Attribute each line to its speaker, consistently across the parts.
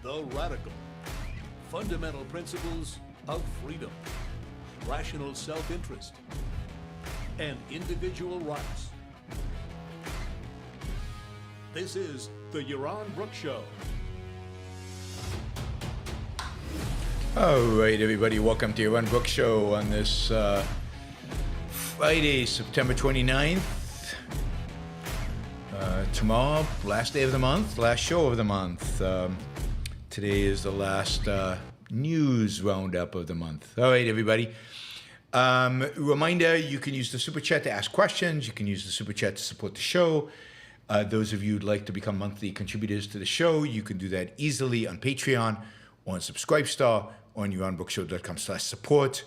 Speaker 1: The Radical. Fundamental principles of freedom, rational self-interest, and individual rights. This is the Yaron Brook Show.
Speaker 2: All right, everybody, welcome to Yaron Brook Show on this Friday, September 29th. Tomorrow, last day of the month, last show of the month. Today is the last news roundup of the month. All right, everybody. Reminder, you can use the Super Chat to ask questions. You can use the Super Chat to support the show. Those of you who'd like to become monthly contributors to the show, you can do that easily on Patreon or on Subscribestar or on YaronBrookShow.com/support.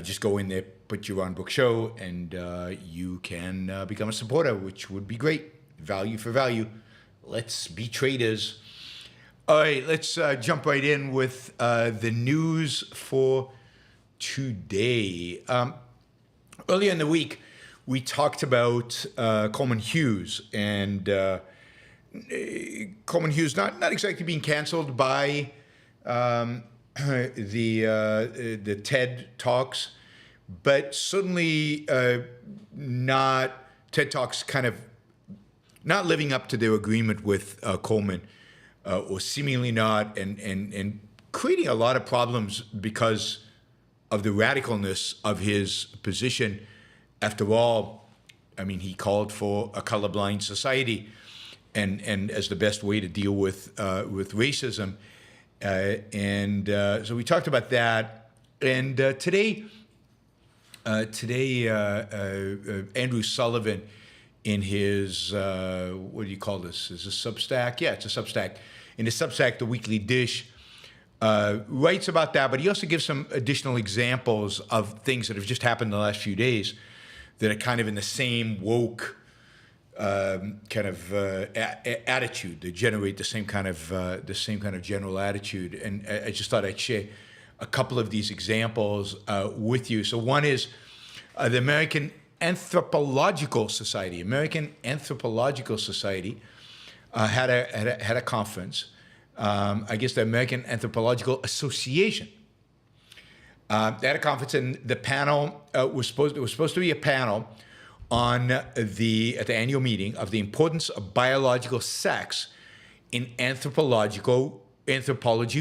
Speaker 2: Just go in there, put Yaron Brook Show, and you can become a supporter, which would be great. Value for value. Let's be traders. All right, let's jump right in with the news for today. Earlier in the week, we talked about Coleman Hughes, and Coleman Hughes not exactly being canceled by the TED Talks, but certainly not TED Talks kind of not living up to their agreement with Coleman, or seemingly not, and creating a lot of problems because of the radicalness of his position. After all, I mean, he called for a colorblind society, and as the best way to deal with racism, so we talked about that. And today, Andrew Sullivan, in his what do you call this? Is this Substack? Yeah, it's a Substack. In his Substack, The Weekly Dish, writes about that, but he also gives some additional examples of things that have just happened in the last few days that are kind of in the same woke kind of attitude. They generate the same kind of general attitude. And I just thought I'd share a couple of these examples with you. So one is the American Anthropological Society. American Anthropological Society had a conference. I guess the American Anthropological Association. They had a conference, and the panel was supposed to be a panel on at the annual meeting of the importance of biological sex in anthropology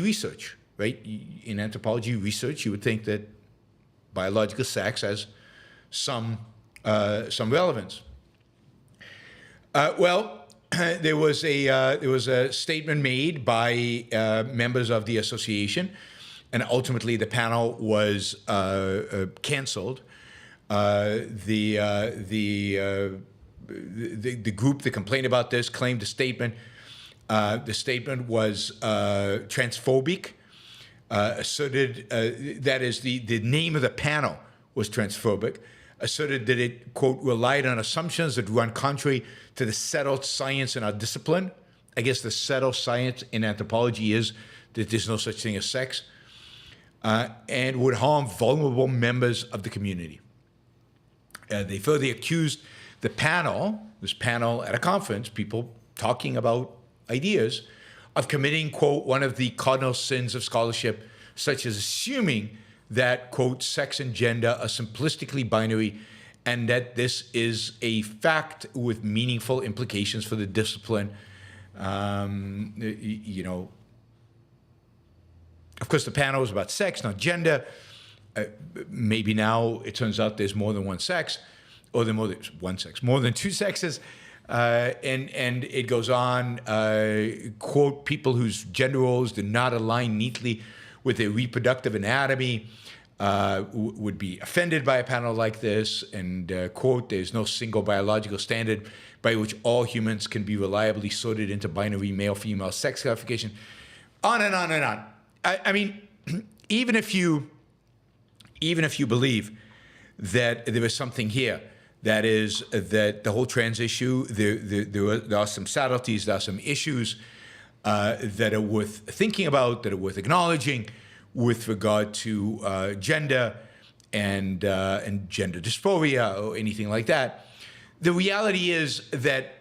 Speaker 2: research. Right? In anthropology research, you would think that biological sex has some relevance. There was a statement made by members of the association, and ultimately the panel was canceled. The group that complained about this claimed the statement was transphobic. Asserted that is the name of the panel was transphobic. Asserted that it, quote, relied on assumptions that run contrary to the settled science in our discipline. I guess the settled science in anthropology is that there's no such thing as sex, and would harm vulnerable members of the community. They further accused this panel at a conference, people talking about ideas, of committing, quote, one of the cardinal sins of scholarship, such as assuming that, quote, sex and gender are simplistically binary, and that this is a fact with meaningful implications for the discipline. Of course, the panel was about sex, not gender. Maybe now it turns out there's more than one sex, or more than two sexes. And it goes on, quote, people whose gender roles do not align neatly with their reproductive anatomy would be offended by a panel like this, and quote, there's no single biological standard by which all humans can be reliably sorted into binary male-female sex classification, on and on and on. I mean, even if you believe that there is something here, that is that the whole trans issue, there are some subtleties, there are some issues that are worth thinking about, that are worth acknowledging with regard to gender and gender dysphoria or anything like that. The reality is that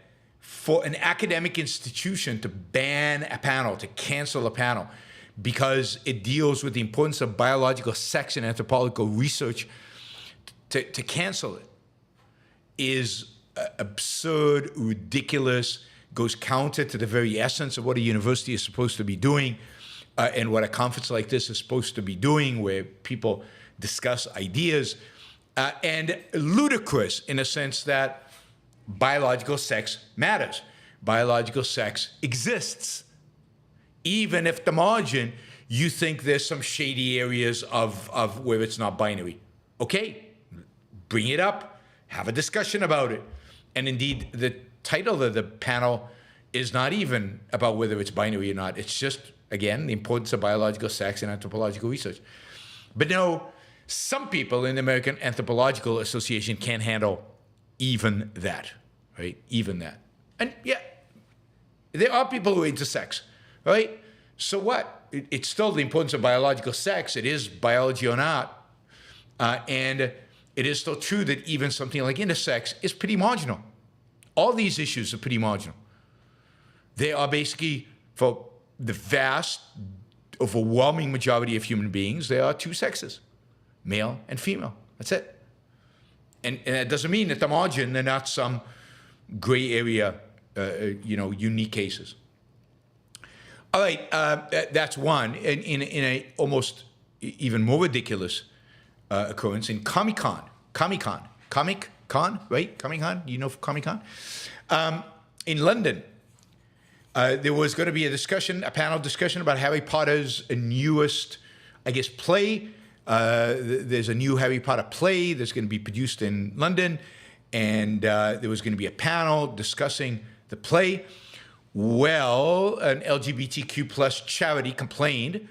Speaker 2: for an academic institution to ban a panel, to cancel a panel, because it deals with the importance of biological sex and anthropological research, to cancel it is absurd, ridiculous, goes counter to the very essence of what a university is supposed to be doing, and what a conference like this is supposed to be doing, where people discuss ideas, and ludicrous in a sense that biological sex matters. Biological sex exists. Even if the margin, you think there's some shady areas of where it's not binary. Okay, bring it up, have a discussion about it. And indeed, the title of the panel is not even about whether it's binary or not. It's just, again, the importance of biological sex and anthropological research. But no, some people in the American Anthropological Association can't handle even that, right? Even that. And yeah, there are people who are into sex, right? So what? It's still the importance of biological sex. It is biology or not. And it is still true that even something like intersex is pretty marginal. All these issues are pretty marginal. They are basically, for the vast, overwhelming majority of human beings, there are two sexes, male and female. That's it. And that doesn't mean at the margin they're not some gray area, unique cases. All right, that's one. In a almost even more ridiculous occurrence in Comic-Con, right? Comic-Con, do you know Comic-Con? In London, there was going to be a panel discussion about Harry Potter's newest, play. There's a new Harry Potter play that's going to be produced in London, and there was going to be a panel discussing the play. Well, an LGBTQ plus charity complained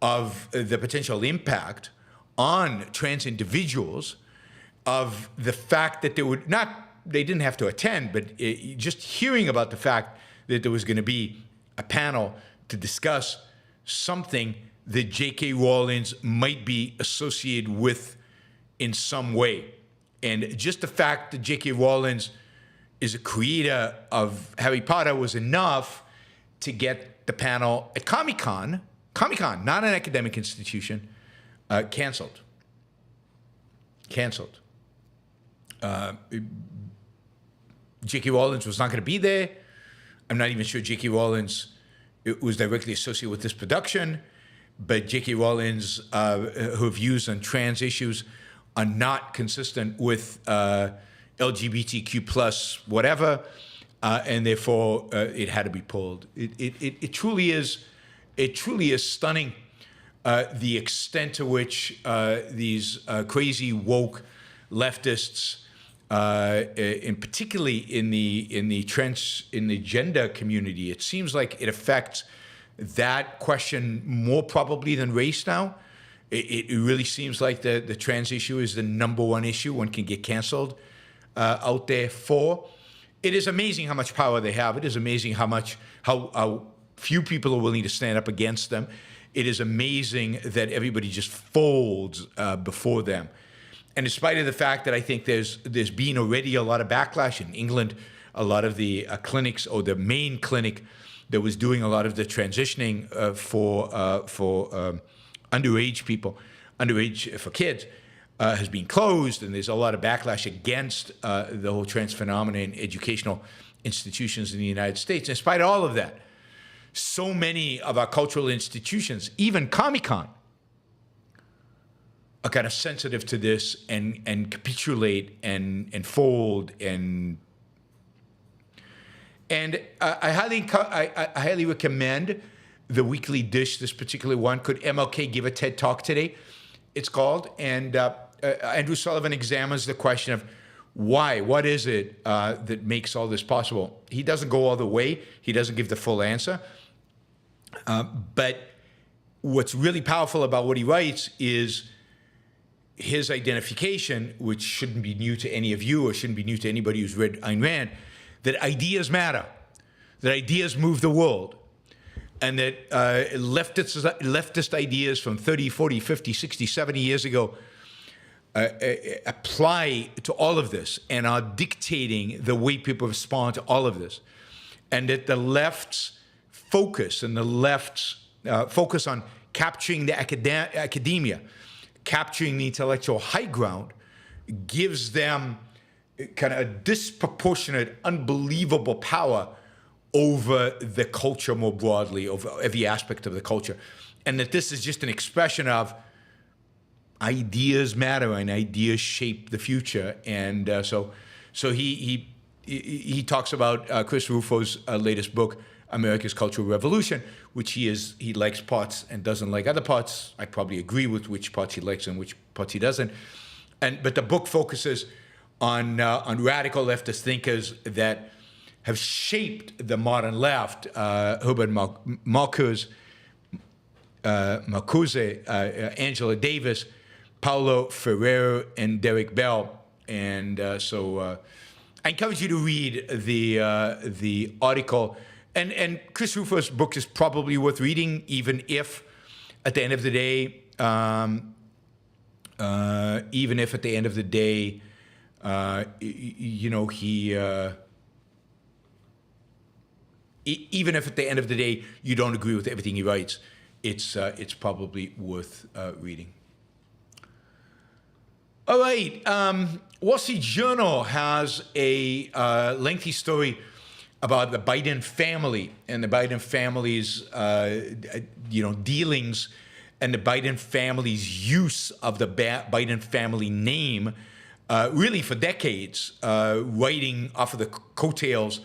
Speaker 2: of the potential impact on trans individuals, of the fact that they didn't have to attend, but just hearing about the fact that there was going to be a panel to discuss something that J.K. Rowling might be associated with in some way. And just the fact that J.K. Rowling is a creator of Harry Potter was enough to get the panel at Comic-Con, not an academic institution, canceled. J.K. Rowling was not going to be there. I'm not even sure J.K. Rowling was directly associated with this production, but J.K. Rowling's her views on trans issues are not consistent with LGBTQ plus whatever, and therefore it had to be pulled. It truly is stunning the extent to which these crazy woke leftists, and particularly in the gender community, it seems like it affects that question more probably than race now. It really seems like the trans issue is the number one issue one can get canceled out there for. It is amazing how much power they have. It is amazing how few people are willing to stand up against them. It is amazing that everybody just folds before them. And in spite of the fact that I think there's been already a lot of backlash in England, a lot of the clinics, or the main clinic that was doing a lot of the transitioning for underage people, for kids, has been closed, and there's a lot of backlash against the whole trans phenomenon in educational institutions in the United States. In spite of all of that, so many of our cultural institutions, even Comic-Con, are kind of sensitive to this and capitulate and fold and I highly recommend the Weekly Dish. This particular one, Could MLK Give a TED Talk Today? It's called, and Andrew Sullivan examines the question of why. What is it that makes all this possible? He doesn't go all the way. He doesn't give the full answer. But what's really powerful about what he writes is his identification, which shouldn't be new to any of you or shouldn't be new to anybody who's read Ayn Rand, that ideas matter, that ideas move the world, and that leftist ideas from 30, 40, 50, 60, 70 years ago apply to all of this and are dictating the way people respond to all of this. And that the left's focus and the left's focus on capturing the academia, capturing the intellectual high ground, gives them kind of a disproportionate, unbelievable power over the culture more broadly, over every aspect of the culture. And that this is just an expression of ideas matter and ideas shape the future. And so he talks about Chris Rufo's latest book, America's Cultural Revolution, which he likes parts and doesn't like other parts. I probably agree with which parts he likes and which parts he doesn't. But the book focuses on radical leftist thinkers that have shaped the modern left. Herbert Marcuse, Angela Davis, Paulo Freire, and Derek Bell. And so I encourage you to read the article. And Chris Rufo's book is probably worth reading, even if at the end of the day, even if at the end of the day you don't agree with everything he writes, it's probably worth reading. All right, Wall Street Journal has a lengthy story about the Biden family and the Biden family's, dealings and the Biden family's use of the Biden family name, really for decades, writing off of the coattails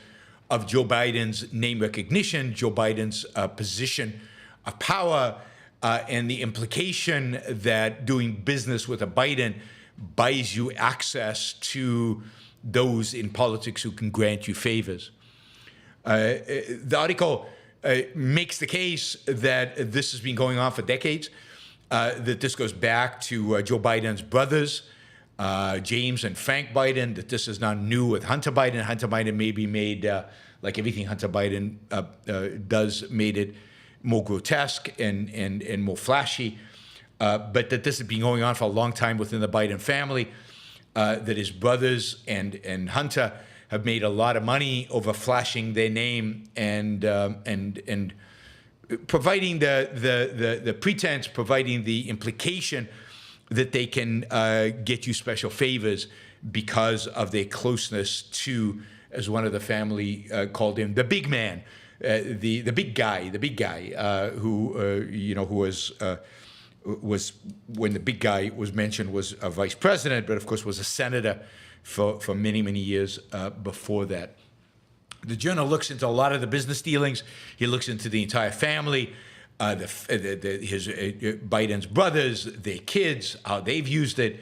Speaker 2: of Joe Biden's name recognition, Joe Biden's position of power, and the implication that doing business with a Biden buys you access to those in politics who can grant you favors. The article makes the case that this has been going on for decades, that this goes back to Joe Biden's brothers, James and Frank Biden, that this is not new with Hunter Biden. Hunter Biden maybe made, like everything Hunter Biden does, made it more grotesque and more flashy, but that this has been going on for a long time within the Biden family, that his brothers and Hunter have made a lot of money over flashing their name and providing the pretense, providing the implication that they can get you special favors because of their closeness to, as one of the family called him, the big man, the big guy, who was when the big guy was mentioned was a vice president, but of course was a senator for many, many years before that. The Journal looks into a lot of the business dealings. He looks into the entire family, Biden's brothers, their kids, how they've used it.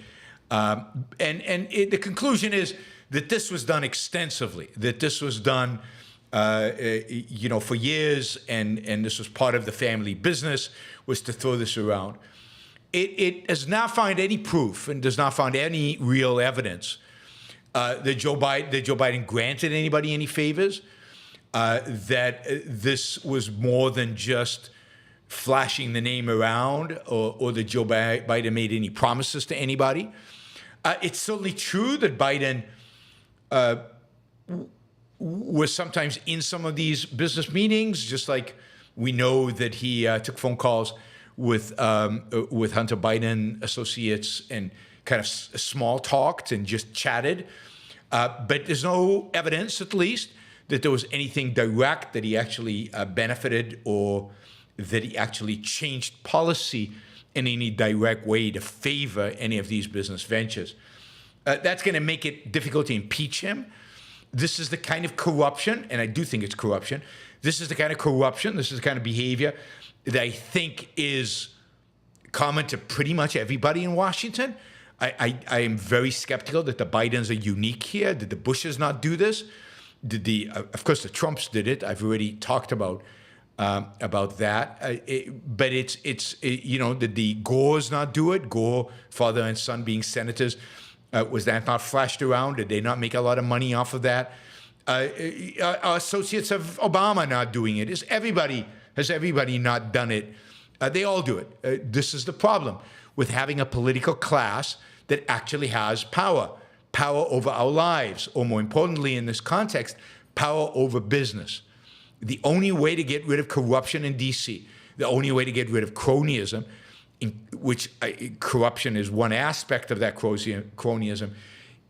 Speaker 2: The conclusion is that this was done extensively, that this was done for years, and this was part of the family business, was to throw this around. It has not found any proof and does not find any real evidence that Joe Biden granted anybody any favors, that this was more than just flashing the name around, or that Joe Biden made any promises to anybody. It's certainly true that Biden was sometimes in some of these business meetings, just like we know that he took phone calls with Hunter Biden associates and kind of small talked and just chatted. But there's no evidence, at least, that there was anything direct that he actually benefited or that he actually changed policy in any direct way to favor any of these business ventures. That's going to make it difficult to impeach him. This is the kind of corruption, and I do think it's corruption. This is the kind of corruption, this is the kind of behavior that I think is common to pretty much everybody in Washington. I am very skeptical that the Bidens are unique here. Did the Bushes not do this? Of course, the Trumps did it. I've already talked about that. But did the Gores not do it? Gore, father and son being senators, was that not flashed around? Did they not make a lot of money off of that? Are associates of Obama not doing it? Has everybody not done it? They all do it. This is the problem with having a political class that actually has power over our lives, or more importantly in this context, power over business. The only way to get rid of corruption in DC, the only way to get rid of cronyism, which corruption is one aspect of that cronyism,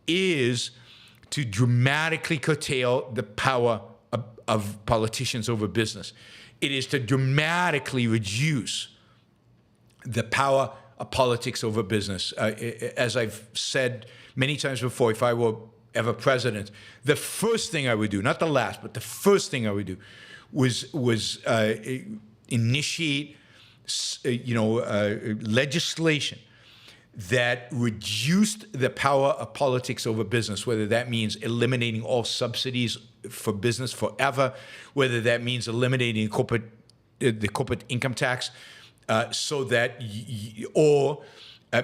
Speaker 2: is to dramatically curtail the power of politicians over business. It is to dramatically reduce the power of politics over business. As I've said many times before, if I were ever president, the first thing I would do, not the last, but the first thing I would do was initiate legislation that reduced the power of politics over business, whether that means eliminating all subsidies for business forever, whether that means eliminating the corporate income tax, so that, or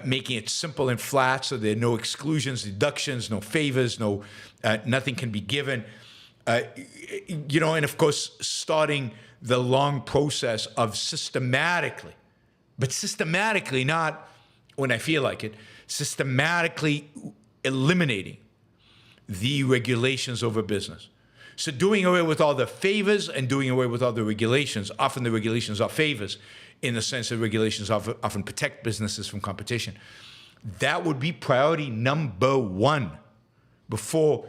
Speaker 2: making it simple and flat so there are no exclusions, deductions, no favors, nothing can be given. And of course, starting the long process of systematically, not when I feel like it, systematically eliminating the regulations over business. So doing away with all the favors and doing away with all the regulations. Often the regulations are favors in the sense that regulations often protect businesses from competition. That would be priority number one before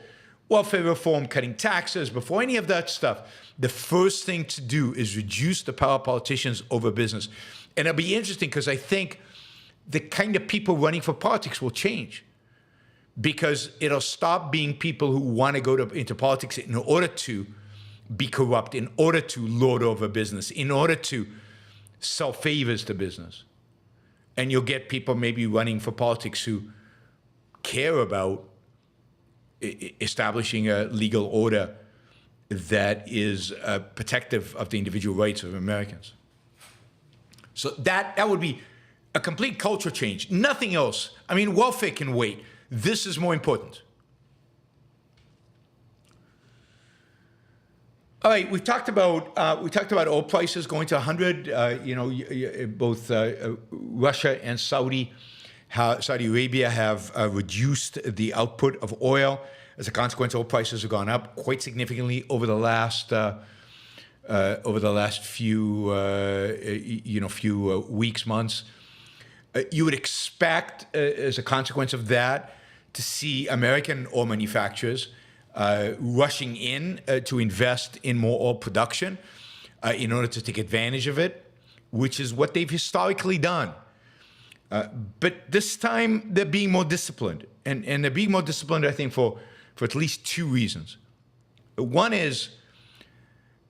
Speaker 2: welfare reform, cutting taxes, before any of that stuff. The first thing to do is reduce the power of politicians over business. And it'll be interesting because I think the kind of people running for politics will change, because it'll stop being people who want to go into politics in order to be corrupt, in order to lord over business, in order to sell favors to business. And you'll get people maybe running for politics who care about establishing a legal order that is protective of the individual rights of Americans. So that would be a complete culture change. Nothing else. I mean, welfare can wait. This is more important. All right, we talked about oil prices going to 100. Both Russia and Saudi Arabia have reduced the output of oil. As a consequence, oil prices have gone up quite significantly over the last few weeks, months. You would expect, as a consequence of that, to see American oil manufacturers rushing in to invest in more oil production in order to take advantage of it, which is what they've historically done. But this time, they're being more disciplined. And they're being more disciplined, I think, for at least two reasons. One is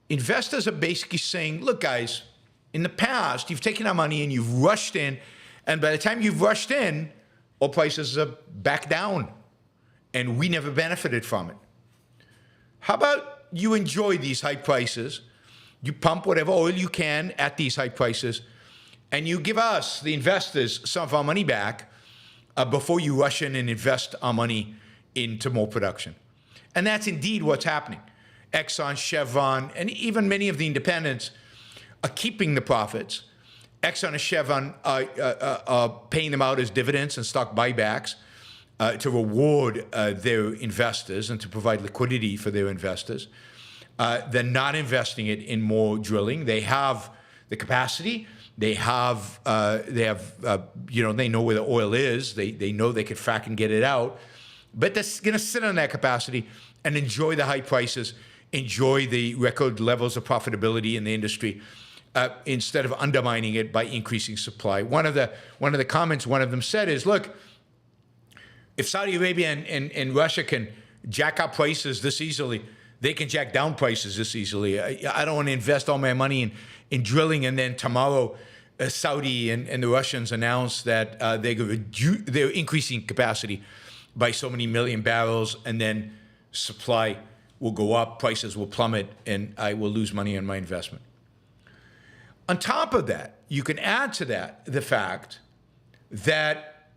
Speaker 2: investors are basically saying, look, guys, in the past, you've taken our money and you've rushed in. And by the time you've rushed in, oil prices are back down. And we never benefited from it. How about you enjoy these high prices? You pump whatever oil you can at these high prices, and you give us, the investors, some of our money back before you rush in and invest our money into more production. And that's indeed what's happening. Exxon, Chevron, and even many of the independents are keeping the profits. Exxon and Chevron are paying them out as dividends and stock buybacks to reward their investors and to provide liquidity for their investors. They're not investing it in more drilling. They have the capacity. They know where the oil is. They know they could frack and get it out. But they're going to sit on that capacity and enjoy the high prices, enjoy the record levels of profitability in the industry, instead of undermining it by increasing supply. One of the comments one of them said is, look, if Saudi Arabia and Russia can jack up prices this easily, they can jack down prices this easily. I don't want to invest all my money in drilling, and then tomorrow Saudi and the Russians announce that they're increasing capacity by so many million barrels, and then supply will go up, prices will plummet, and I will lose money on my investment. On top of that, you can add to that the fact that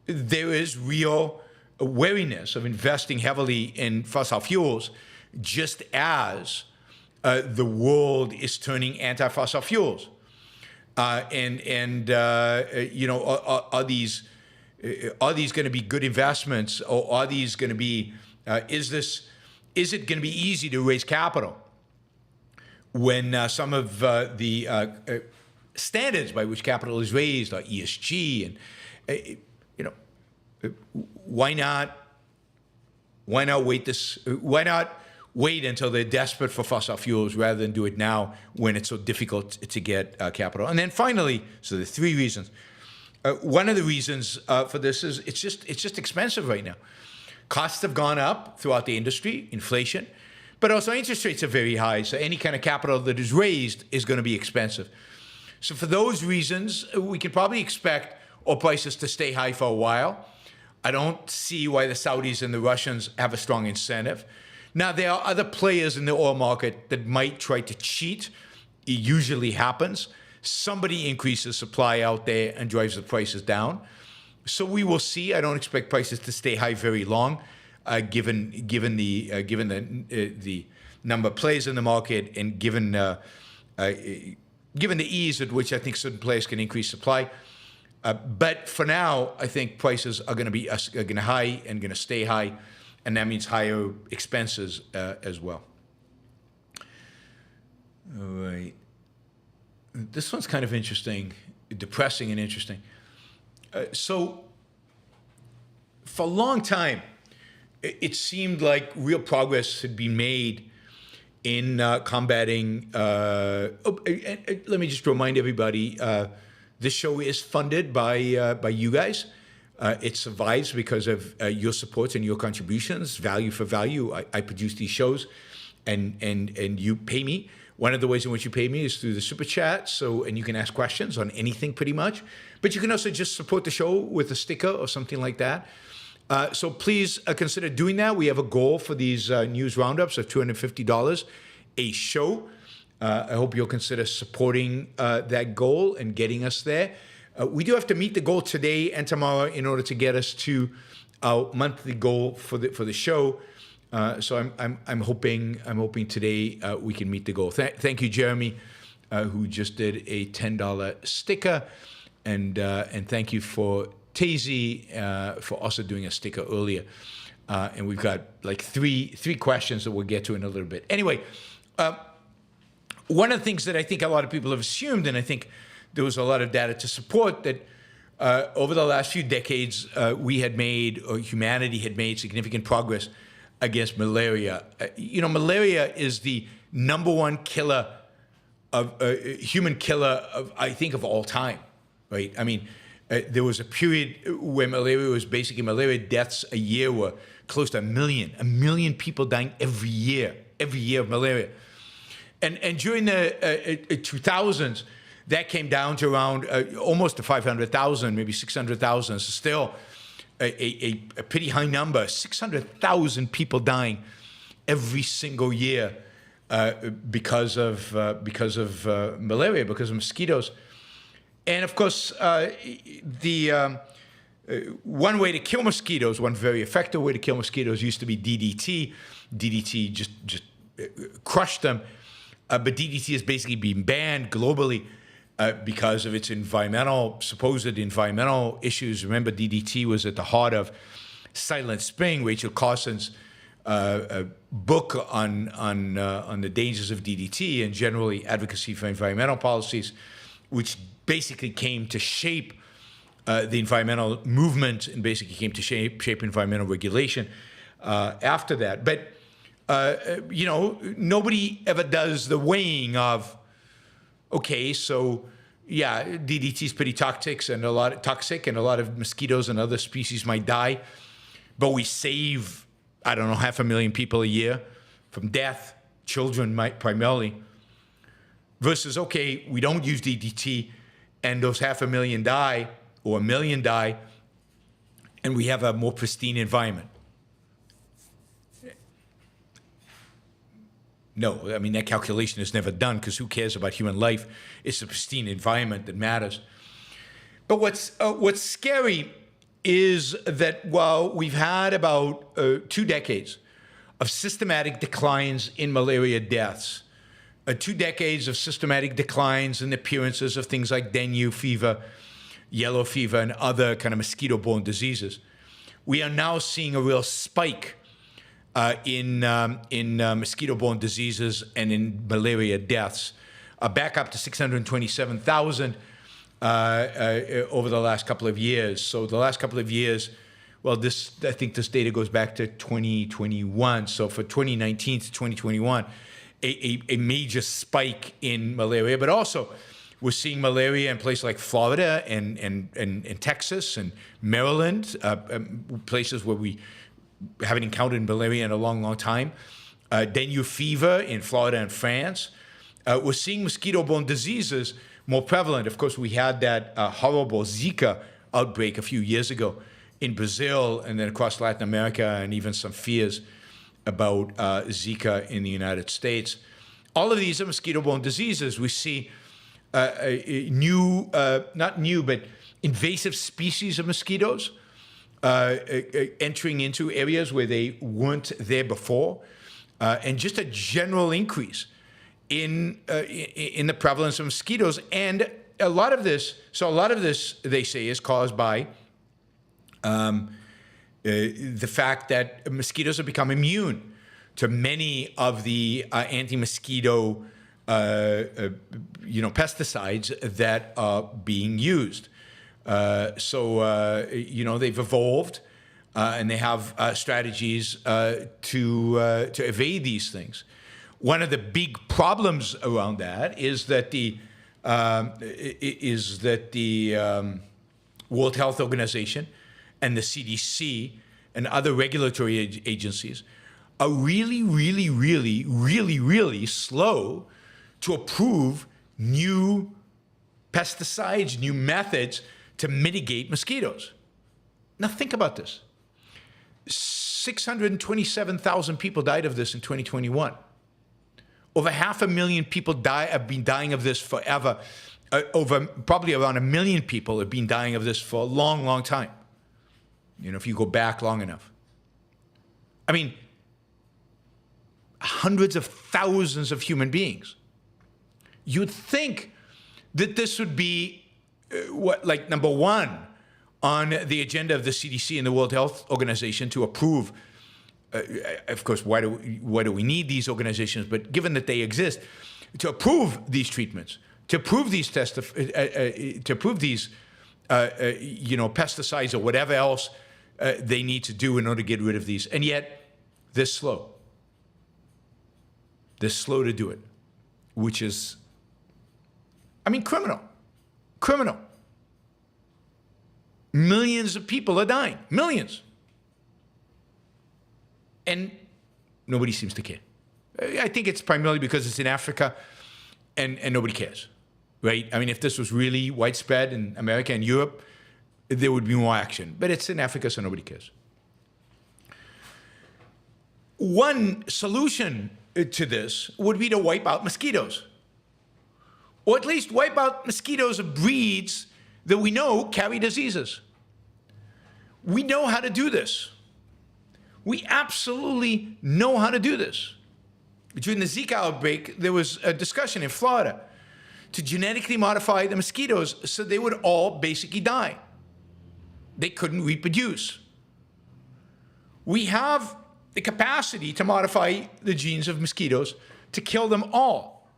Speaker 2: there is real wariness of investing heavily in fossil fuels, just as the world is turning anti-fossil fuels. Are these are these going to be good investments, or are these going to be? Is it going to be easy to raise capital when some of the standards by which capital is raised are ESG and why not wait until they're desperate for fossil fuels rather than do it now when it's so difficult to get capital? And then finally, so there are three reasons. One of the reasons for this is it's just expensive right now. Costs have gone up throughout the industry, inflation, but also interest rates are very high. So any kind of capital that is raised is going to be expensive. So for those reasons, we can probably expect oil prices to stay high for a while. I don't see why the Saudis and the Russians have a strong incentive. Now, there are other players in the oil market that might try to cheat. It usually happens. Somebody increases supply out there and drives the prices down. So we will see. I don't expect prices to stay high very long, given the number of players in the market and given the ease at which I think certain players can increase supply. But for now, I think prices are going to be high and going to stay high, and that means higher expenses as well. All right. This one's kind of interesting, depressing and interesting. So for a long time, it seemed like real progress had been made in combating. Let me just remind everybody, this show is funded by you guys. It survives because of your support and your contributions, value for value. I produce these shows, and you pay me. One of the ways in which you pay me is through the super chat. And you can ask questions on anything pretty much. But you can also just support the show with a sticker or something like that. So please consider doing that. We have a goal for these news roundups of $250 a show. I hope you'll consider supporting that goal and getting us there. We do have to meet the goal today and tomorrow in order to get us to our monthly goal for the show. So I'm hoping today we can meet the goal. Thank you, Jeremy, who just did a $10 sticker, and thank you for Tracy for also doing a sticker earlier. And we've got like three questions that we'll get to in a little bit. Anyway, one of the things that I think a lot of people have assumed, and I think there was a lot of data to support that over the last few decades, humanity had made significant progress against malaria. Malaria is the number one killer human killer of all time, right? I mean, there was a period where malaria deaths a year were close to a million people dying every year of malaria. And during the 2000s, that came down to around almost to 500,000, maybe 600,000. So still a pretty high number, 600,000 people dying every single year because of malaria, because of mosquitoes. And of course, one way to kill mosquitoes, one very effective way to kill mosquitoes used to be DDT. DDT just crushed them. But DDT has basically been banned globally because of its supposed environmental issues. Remember, DDT was at the heart of Silent Spring, Rachel Carson's book on the dangers of DDT and generally advocacy for environmental policies, which basically came to shape the environmental movement and basically came to shape environmental regulation after that. But nobody ever does the weighing of, okay, so yeah, DDT is pretty toxic and a lot of mosquitoes and other species might die, but we save, 500,000 people a year from death, children might primarily, versus, okay, we don't use DDT and those 500,000 die or 1 million die and we have a more pristine environment. No, I mean, that calculation is never done because who cares about human life? It's the pristine environment that matters. But what's scary is that while we've had about 2 decades of systematic declines in malaria deaths, 2 decades of systematic declines in the appearances of things like dengue fever, yellow fever, and other kind of mosquito-borne diseases, we are now seeing a real spike in mosquito-borne diseases and in malaria deaths, back up to 627,000 over the last couple of years. So the last couple of years, well, I think this data goes back to 2021. So for 2019 to 2021, a major spike in malaria, but also we're seeing malaria in places like Florida and Texas and Maryland, places where we haven't encountered malaria in a long, long time. Dengue fever in Florida and France. We're seeing mosquito-borne diseases more prevalent. Of course, we had that horrible Zika outbreak a few years ago in Brazil and then across Latin America, and even some fears about Zika in the United States. All of these are mosquito-borne diseases. We see not new, but invasive species of mosquitoes entering into areas where they weren't there before, and just a general increase in the prevalence of mosquitoes. And a lot of this, they say, is caused by the fact that mosquitoes have become immune to many of the anti-mosquito pesticides that are being used. They've evolved and they have strategies to evade these things. One of the big problems around that is that the World Health Organization and the CDC and other regulatory agencies are really, really, really, really, really slow to approve new pesticides, new methods to mitigate mosquitoes. Now think about this. 627,000 people died of this in 2021. Over 500,000 people have been dying of this forever. Probably around 1 million people have been dying of this for a long, long time. If you go back long enough. I mean, hundreds of thousands of human beings. You'd think that this would be number one on the agenda of the CDC and the World Health Organization to approve. Of course, why do we need these organizations? But given that they exist, to approve these treatments, to approve these pesticides or whatever else they need to do in order to get rid of these, and yet they're slow. They're slow to do it, which is, criminal. Criminal. Millions of people are dying. Millions. And nobody seems to care. I think it's primarily because it's in Africa and nobody cares, right? If this was really widespread in America and Europe, there would be more action. But it's in Africa, so nobody cares. One solution to this would be to wipe out mosquitoes. Or at least wipe out mosquitoes of breeds that we know carry diseases. We know how to do this. We absolutely know how to do this. During the Zika outbreak, there was a discussion in Florida to genetically modify the mosquitoes so they would all basically die. They couldn't reproduce. We have the capacity to modify the genes of mosquitoes to kill them all.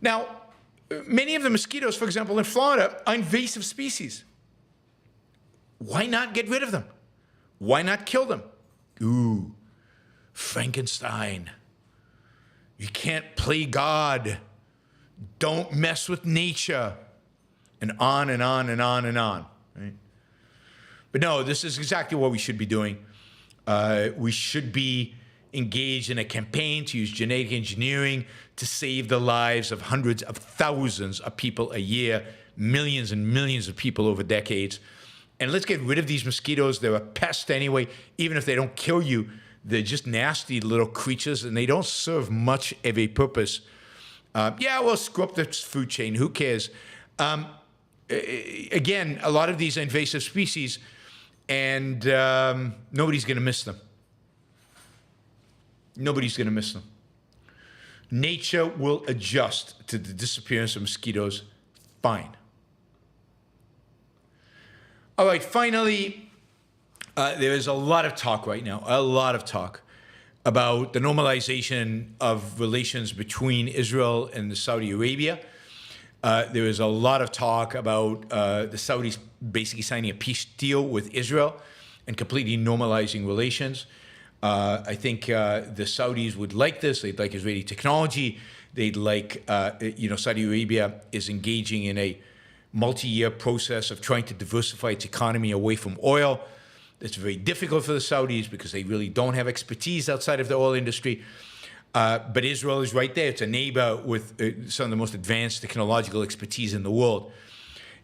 Speaker 2: Now, many of the mosquitoes, for example, in Florida, are invasive species. Why not get rid of them? Why not kill them? Ooh, Frankenstein. You can't play God. Don't mess with nature. And on and on and on and on. Right? But no, this is exactly what we should be doing. We should be engaged in a campaign to use genetic engineering to save the lives of hundreds of thousands of people a year, millions and millions of people over decades. And let's get rid of these mosquitoes. They're a pest anyway. Even if they don't kill you, they're just nasty little creatures, and they don't serve much of a purpose. We'll screw up the food chain. Who cares? Again, a lot of these are invasive species, and nobody's going to miss them. Nobody's going to miss them. Nature will adjust to the disappearance of mosquitoes fine. All right, finally, there is a lot of talk right now, about the normalization of relations between Israel and Saudi Arabia. There is a lot of talk about the Saudis basically signing a peace deal with Israel and completely normalizing relations. I think the Saudis would like this. They'd like Israeli technology. They'd like, Saudi Arabia is engaging in a multi-year process of trying to diversify its economy away from oil. It's very difficult for the Saudis because they really don't have expertise outside of the oil industry. But Israel is right there. It's a neighbor with some of the most advanced technological expertise in the world.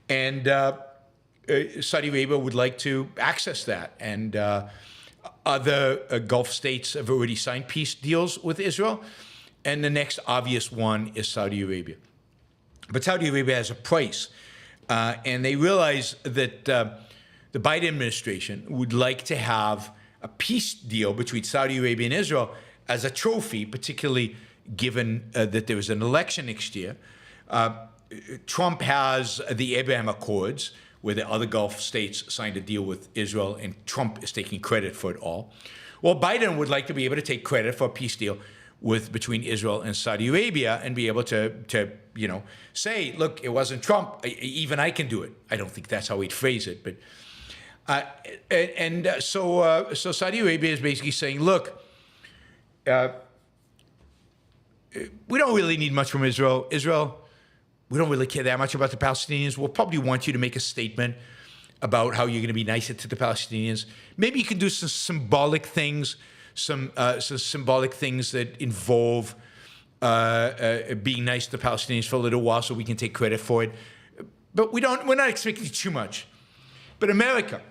Speaker 2: And Saudi Arabia would like to access that. And other Gulf states have already signed peace deals with Israel. And the next obvious one is Saudi Arabia. But Saudi Arabia has a price. And they realize that the Biden administration would like to have a peace deal between Saudi Arabia and Israel as a trophy, particularly given that there is an election next year. Trump has the Abraham Accords, where the other Gulf states signed a deal with Israel, and Trump is taking credit for it all. Well, Biden would like to be able to take credit for a peace deal between Israel and Saudi Arabia and be able to say, look, it wasn't Trump. Even I can do it. I don't think that's how he'd phrase it, but so Saudi Arabia is basically saying, look, we don't really need much from Israel. We don't really care that much about the Palestinians. We'll probably want you to make a statement about how you're going to be nicer to the Palestinians. Maybe you can do some symbolic things, some symbolic things that involve being nice to the Palestinians for a little while so we can take credit for it. But we're not expecting too much. But America,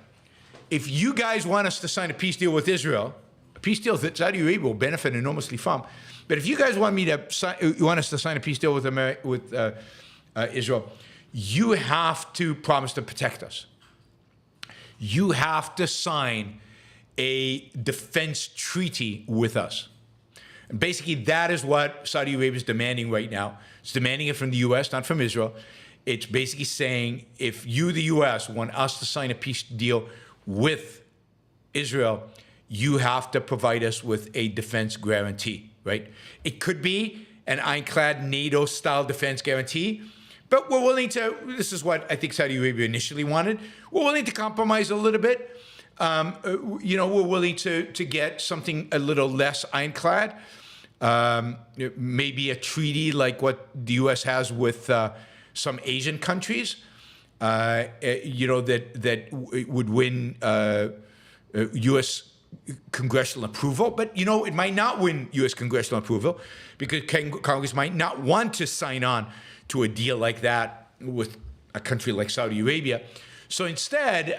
Speaker 2: if you guys want us to sign a peace deal with Israel, a peace deal that Saudi Arabia will benefit enormously from, but if you guys want us to sign a peace deal with Israel, you have to promise to protect us. You have to sign a defense treaty with us. And basically, that is what Saudi Arabia is demanding right now. It's demanding it from the U.S., not from Israel. It's basically saying, if you, the U.S., want us to sign a peace deal with Israel, you have to provide us with a defense guarantee, right? It could be an ironclad NATO-style defense guarantee, but we're willing to, this is what I think Saudi Arabia initially wanted, we're willing to compromise a little bit. We're willing to get something a little less ironclad, maybe a treaty like what the U.S. has with some Asian countries, that would win U.S. congressional approval. But, it might not win U.S. congressional approval because Congress might not want to sign on to a deal like that with a country like Saudi Arabia. So instead,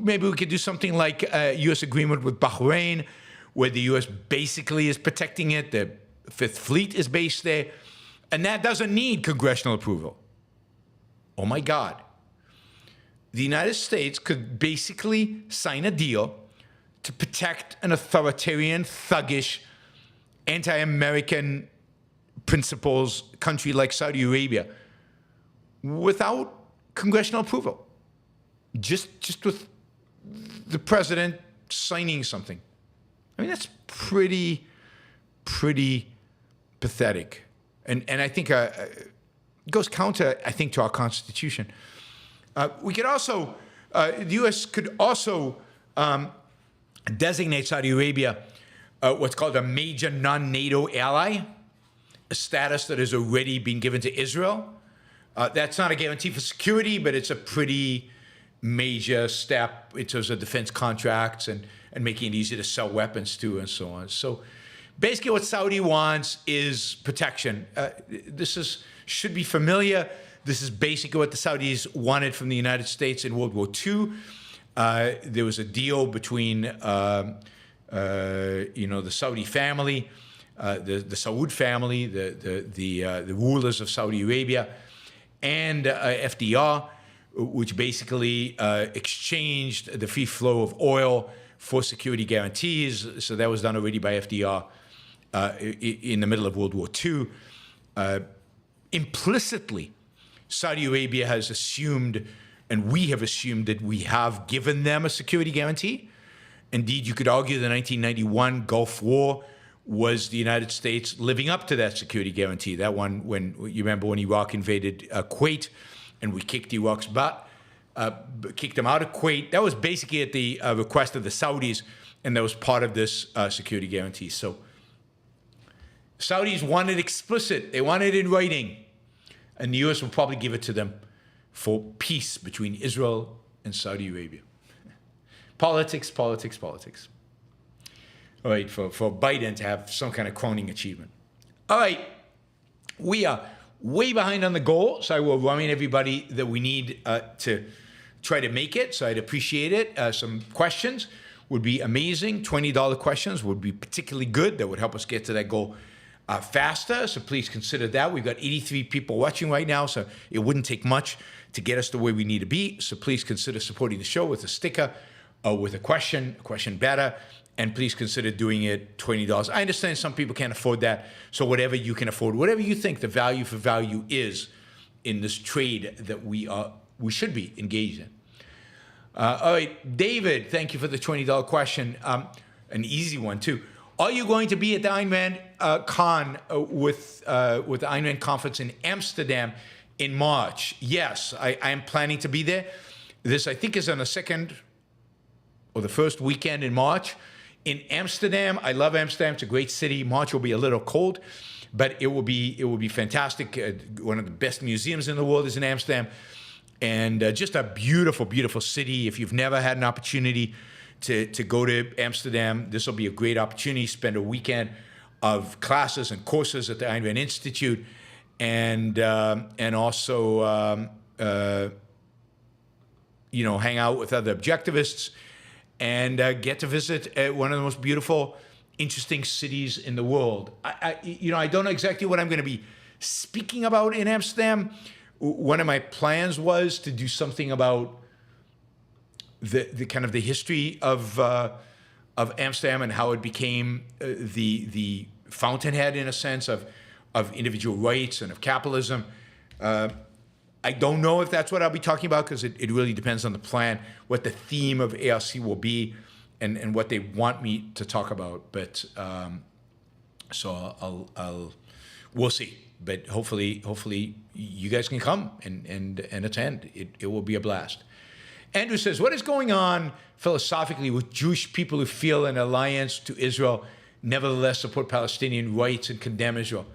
Speaker 2: maybe we could do something like a U.S. agreement with Bahrain, where the U.S. basically is protecting it. The Fifth Fleet is based there. And that doesn't need congressional approval. Oh, my God. The United States could basically sign a deal to protect an authoritarian, thuggish, anti-American principles country like Saudi Arabia without congressional approval. Just with the president signing something. I mean, that's pretty pathetic. And I think it goes counter, I think, to our Constitution. We could also, the U.S. could also designate Saudi Arabia what's called a major non-NATO ally, a status that has already been given to Israel. That's not a guarantee for security, but it's a pretty major step in terms of defense contracts and making it easy to sell weapons to and so on. So basically what Saudi wants is protection. This should be familiar. This is basically what the Saudis wanted from the United States in World War II. There was a deal between the Saudi family, the Saud family, the rulers of Saudi Arabia, and FDR, which basically exchanged the free flow of oil for security guarantees. So that was done already by FDR in the middle of World War II. Implicitly, Saudi Arabia has assumed and we have assumed that we have given them a security guarantee. Indeed, you could argue the 1991 Gulf War was the United States living up to that security guarantee. That one, when you remember when Iraq invaded Kuwait, and we kicked Iraq's butt, kicked them out of Kuwait. That was basically at the request of the Saudis, and that was part of this security guarantee. So Saudis wanted explicit. They wanted it in writing. And the U.S. will probably give it to them for peace between Israel and Saudi Arabia. Politics, politics, politics. All right, for Biden to have some kind of crowning achievement. All right, we are way behind on the goal, so I will remind everybody that we need to try to make it, so I'd appreciate it. Some questions would be amazing. $20 questions would be particularly good. That would help us get to that goal faster, so please consider that. We've got 83 people watching right now, so it wouldn't take much to get us to where we need to be. So please consider supporting the show with a sticker or with a question better, and please consider doing it $20. I understand some people can't afford that, so whatever you can afford, whatever you think the value for value is in this trade that we should be engaged in. All right, David, thank you for the $20 question. An easy one, too. Are you going to be at the Ayn Rand Con with the Ayn Rand conference in Amsterdam in March? Yes, I am planning to be there. This, I think, is on the second or the first weekend in March in Amsterdam. I love Amsterdam. It's a great city. March will be a little cold, but it will be fantastic. One of the best museums in the world is in Amsterdam, and just a beautiful, beautiful city. If you've never had an opportunity to go to Amsterdam, this will be a great opportunity. Spend a weekend of classes and courses at the Ayn Rand Institute, and also hang out with other objectivists, and get to visit one of the most beautiful, interesting cities in the world. I don't know exactly what I'm going to be speaking about in Amsterdam. One of my plans was to do something about the kind of the history of Amsterdam and how it became the fountainhead, in a sense, of individual rights and of capitalism. I don't know if that's what I'll be talking about, because it really depends on the plan, what the theme of ARC will be, and what they want me to talk about. But so we'll see. But hopefully you guys can come and attend. It will be a blast. Andrew says, what is going on philosophically with Jewish people who feel an alliance to Israel, nevertheless support Palestinian rights and condemn Israel?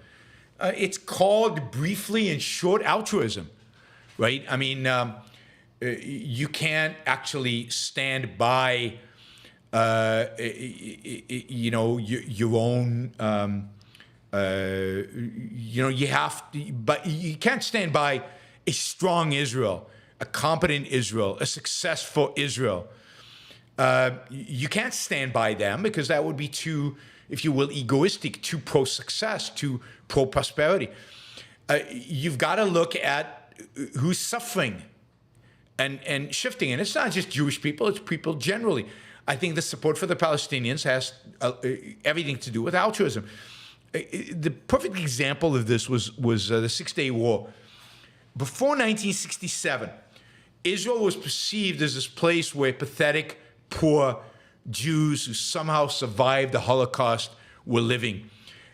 Speaker 2: It's called, briefly and short, altruism, right? I mean, you can't actually stand by, your own, you have to, but you can't stand by a strong Israel, a competent Israel, a successful Israel. You can't stand by them, because that would be too, if you will, egoistic, too pro-success, too pro-prosperity. You've got to look at who's suffering and shifting. And it's not just Jewish people, it's people generally. I think the support for the Palestinians has everything to do with altruism. The perfect example of this was the Six-Day War. Before 1967, Israel was perceived as this place where pathetic, poor Jews who somehow survived the Holocaust were living.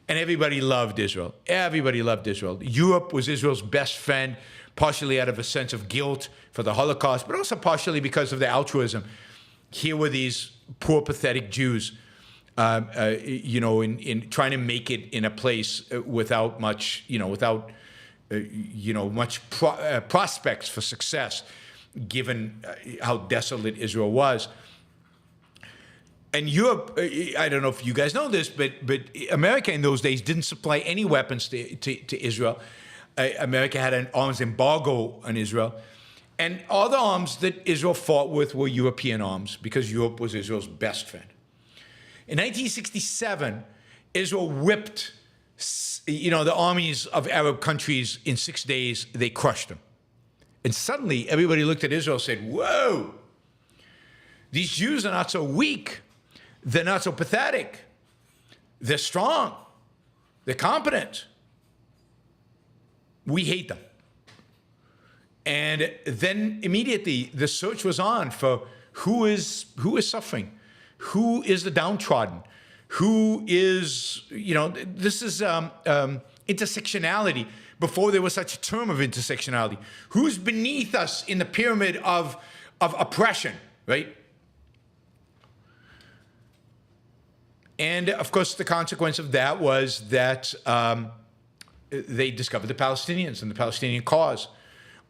Speaker 2: And everybody loved Israel. Everybody loved Israel. Europe was Israel's best friend, partially out of a sense of guilt for the Holocaust, but also partially because of their altruism. Here were these poor, pathetic Jews, in trying to make it in a place without much, prospects for success, given how desolate Israel was. And Europe, I don't know if you guys know this, but America in those days didn't supply any weapons to Israel. America had an arms embargo on Israel. And all the arms that Israel fought with were European arms, because Europe was Israel's best friend. In 1967, Israel whipped, the armies of Arab countries in 6 days. They crushed them. And suddenly, everybody looked at Israel and said, whoa, these Jews are not so weak. They're not so pathetic. They're strong. They're competent. We hate them. And then immediately the search was on for who is suffering, who is the downtrodden, who is, this is intersectionality before there was such a term of intersectionality. Who's beneath us in the pyramid of oppression, right? And of course, the consequence of that was that they discovered the Palestinians and the Palestinian cause.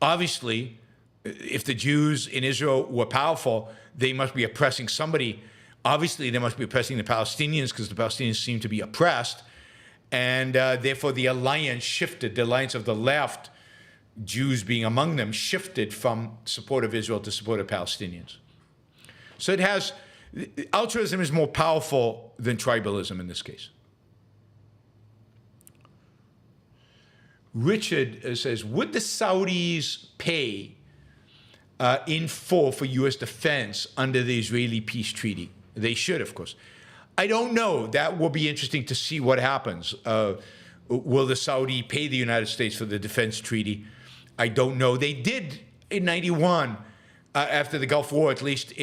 Speaker 2: Obviously, if the Jews in Israel were powerful, they must be oppressing somebody. Obviously, they must be oppressing the Palestinians because the Palestinians seem to be oppressed. And therefore, the alliance shifted. The alliance of the left, Jews being among them, shifted from support of Israel to support of Palestinians. So altruism is more powerful than tribalism in this case. Richard says, would the Saudis pay in full for U.S. defense under the Israeli peace treaty? They should, of course. I don't know. That will be interesting to see what happens. Will the Saudi pay the United States for the defense treaty? I don't know. They did in 91, after the Gulf War, at least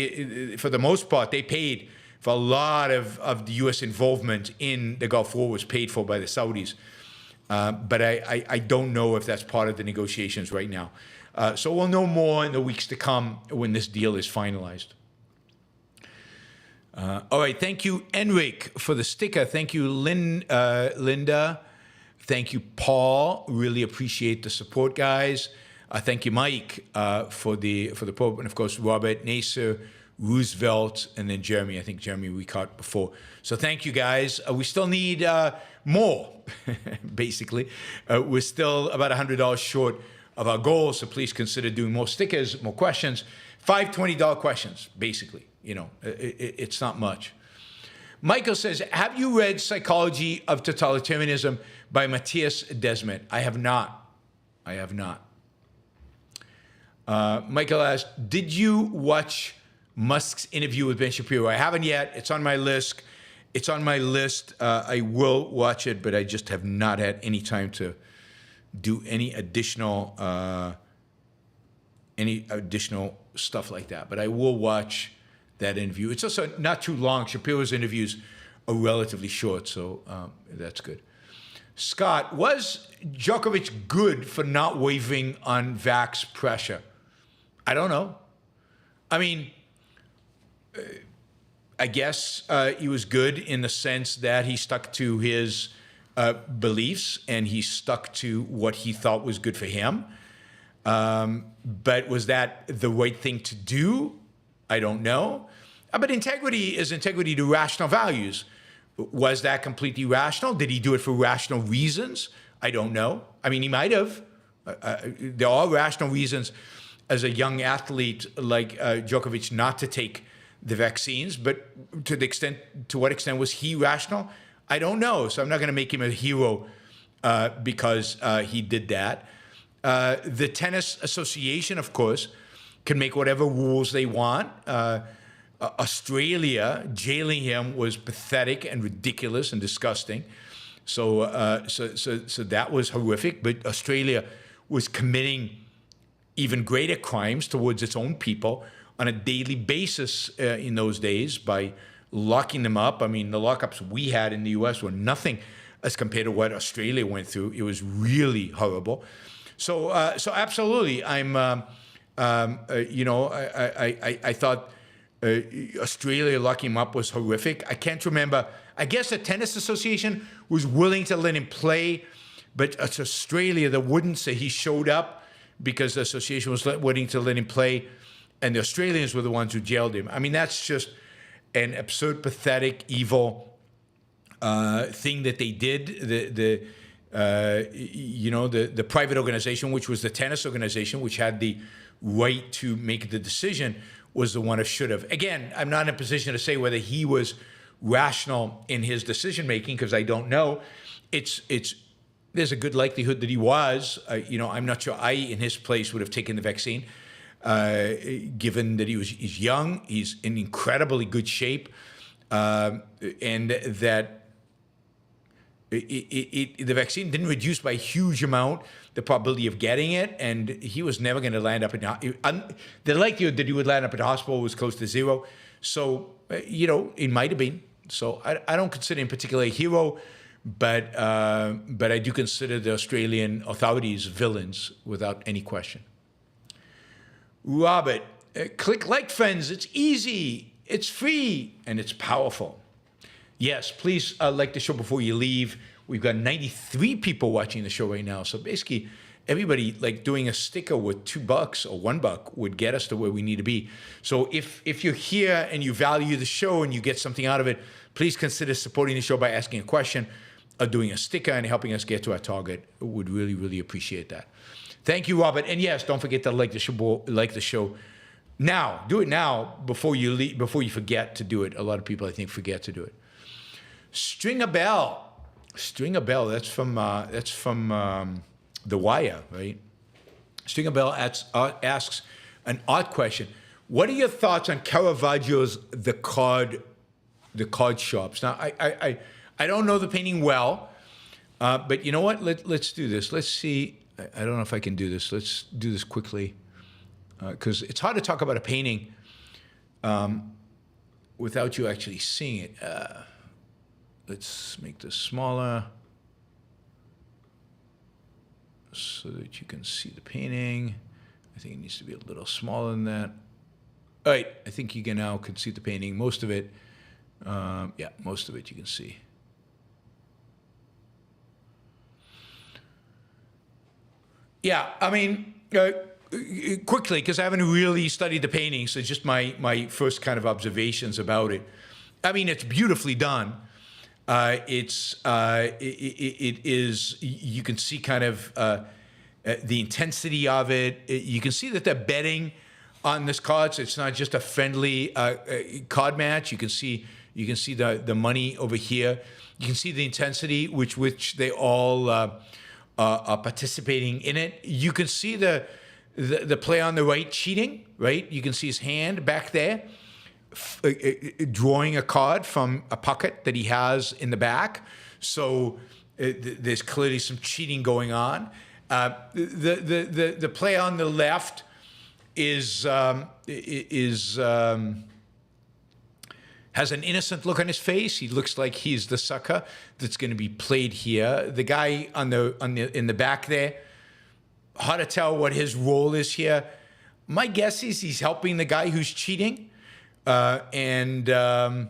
Speaker 2: for the most part, they paid for a lot of the U.S. involvement in the Gulf War was paid for by the Saudis. But I don't know if that's part of the negotiations right now. So we'll know more in the weeks to come when this deal is finalized. All right, thank you, Enric, for the sticker. Thank you, Linda. Thank you, Paul. Really appreciate the support, guys. Thank you, Mike, for the program, and of course, Robert, Nasser, Roosevelt, and then Jeremy. I think Jeremy we caught before. So thank you, guys. We still need more, basically. We're still about $100 short of our goal, so please consider doing more stickers, more questions. 5 $20 questions, basically. It's not much. Michael says, have you read Psychology of Totalitarianism by Mattias Desmit? I have not. Michael asked, did you watch Musk's interview with Ben Shapiro? I haven't yet. It's on my list. I will watch it, but I just have not had any time to do any additional stuff like that. But I will watch that interview. It's also not too long. Shapiro's interviews are relatively short, so that's good. Scott, was Djokovic good for not wavering on vax pressure? I don't know. I mean, I guess he was good in the sense that he stuck to his beliefs and he stuck to what he thought was good for him. But was that the right thing to do? I don't know. But integrity is integrity to rational values. Was that completely rational? Did he do it for rational reasons? I don't know. I mean, he might have. There are rational reasons as a young athlete like Djokovic not to take the vaccines, but to what extent was he rational? I don't know. So I'm not going to make him a hero because he did that. The Tennis Association, of course, can make whatever rules they want. Australia jailing him was pathetic and ridiculous and disgusting. So that was horrific. But Australia was committing even greater crimes towards its own people on a daily basis in those days by locking them up. I mean, the lockups we had in the U.S. were nothing as compared to what Australia went through. It was really horrible. So absolutely, I thought Australia locking him up was horrific. I can't remember. I guess the Tennis Association was willing to let him play, but it's Australia that wouldn't. So he showed up because the association was willing to let him play, and the Australians were the ones who jailed him. I mean, that's just an absurd, pathetic, evil thing that they did. The private organization, which was the tennis organization, which had the right to make the decision, was the one who should have. Again, I'm not in a position to say whether he was rational in his decision making because I don't know. There's a good likelihood that he was. I'm not sure I, in his place, would have taken the vaccine, given that he's young, he's in incredibly good shape, and that the vaccine didn't reduce by a huge amount the probability of getting it, and he was never going to land up in the likelihood that he would land up in the hospital was close to zero. So, it might have been. So I don't consider him particularly a hero, but I do consider the Australian authorities villains without any question. Robert, click like, friends. It's easy, it's free, and it's powerful. Yes, please like the show before you leave. We've got 93 people watching the show right now. So basically, everybody like doing a sticker with $2 or $1 would get us to where we need to be. So if you're here and you value the show and you get something out of it, please consider supporting the show by asking a question or doing a sticker and helping us get to our target. Would really, really appreciate that. Thank you, Robert. And yes, don't forget to like the show. Now, do it now before you leave, before you forget to do it. A lot of people, I think, forget to do it. String a bell. That's from The Wire, right? String a bell asks an odd question. What are your thoughts on Caravaggio's The Cardsharps? Now, I don't know the painting well, but you know what? Let's do this. Let's see. I don't know if I can do this. Let's do this quickly, because it's hard to talk about a painting without you actually seeing it. Let's make this smaller so that you can see the painting. I think it needs to be a little smaller than that. All right, I think you can see the painting. Most of it, most of it you can see. Yeah, I mean, quickly, because I haven't really studied the painting, so just my first kind of observations about it. I mean, it's beautifully done. It is, you can see kind of the intensity of it. You can see that they're betting on this card, so it's not just a friendly card match. You can see the money over here. You can see the intensity which they all are participating in it. You can see the player on the right cheating, right? You can see his hand back there, drawing a card from a pocket that he has in the back. So there's clearly some cheating going on. The player on the left has an innocent look on his face. He looks like he's the sucker that's going to be played here. The guy in the back there, hard to tell what his role is here. My guess is he's helping the guy who's cheating. Maybe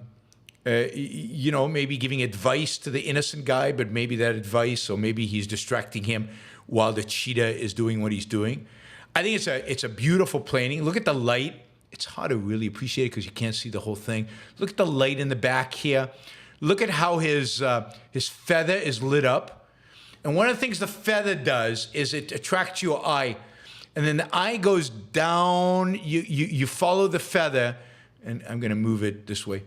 Speaker 2: giving advice to the innocent guy, but maybe that advice, or maybe he's distracting him while the cheater is doing what he's doing. I think it's a beautiful painting. Look at the light. It's hard to really appreciate it because you can't see the whole thing. Look at the light in the back here. Look at how his feather is lit up. And one of the things the feather does is it attracts your eye. And then the eye goes down. You follow the feather. And I'm going to move it this way.